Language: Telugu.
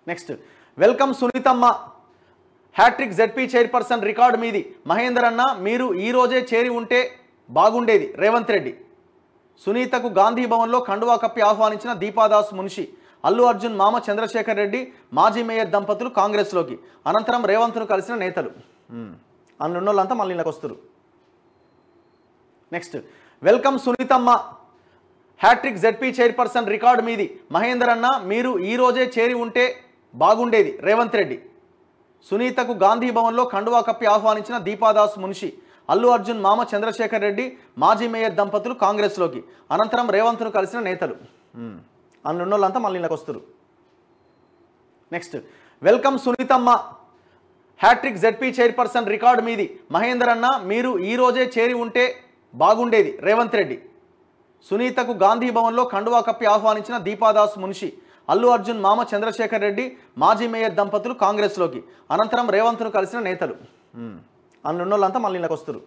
నెక్స్ట్ వెల్కమ్ సునీతమ్మ హ్యాట్రిక్ జెడ్పీ చైర్పర్సన్ రికార్డు మీది మహేందర్ అన్న మీరు ఈ రోజే చేరి ఉంటే బాగుండేది రేవంత్ రెడ్డి సునీతకు గాంధీ భవన్లో కండువా కప్పి ఆహ్వానించిన దీపాదాస్ మున్షి అల్లు అర్జున్ మామ చంద్రశేఖర్ రెడ్డి మాజీ మేయర్ దంపతులు కాంగ్రెస్లోకి అనంతరం రేవంత్ను కలిసిన నేతలు అన్నున్నోళ్ళంతా మళ్ళీ ఇళ్ళకి వస్తారు. నెక్స్ట్ వెల్కమ్ సునీతమ్మ హ్యాట్రిక్ జెడ్పీ చైర్పర్సన్ రికార్డు మీది మహేందర్ అన్న మీరు ఈ రోజే చేరి ఉంటే బాగుండేది రేవంత్ రెడ్డి సునీతకు గాంధీ భవన్లో కండువా కప్పి ఆహ్వానించిన దీపాదాస్ మున్షి అల్లు అర్జున్ మామ చంద్రశేఖర్ రెడ్డి మాజీ మేయర్ దంపతులు కాంగ్రెస్లోకి అనంతరం రేవంత్ను కలిసిన నేతలు అన్నున్నోళ్ళంతా మళ్ళీ ఇళ్ళకి వస్తారు. నెక్స్ట్ వెల్కమ్ సునీతమ్మ హ్యాట్రిక్ జెడ్పీ చైర్పర్సన్ రికార్డు మీది మహేందర్ అన్న మీరు ఈ రోజే చేరి ఉంటే బాగుండేది రేవంత్ రెడ్డి సునీతకు గాంధీ భవన్లో కండువా కప్పి ఆహ్వానించిన దీపాదాస్ మున్షి అల్లు అర్జున్ మామ చంద్రశేఖర్ రెడ్డి మాజీ మేయర్ దంపతులు కాంగ్రెస్లోకి అనంతరం రేవంత్ను కలిసిన నేతలు అన్నున్నోళ్ళంతా మళ్ళీ ఇళ్ళకి వస్తారు.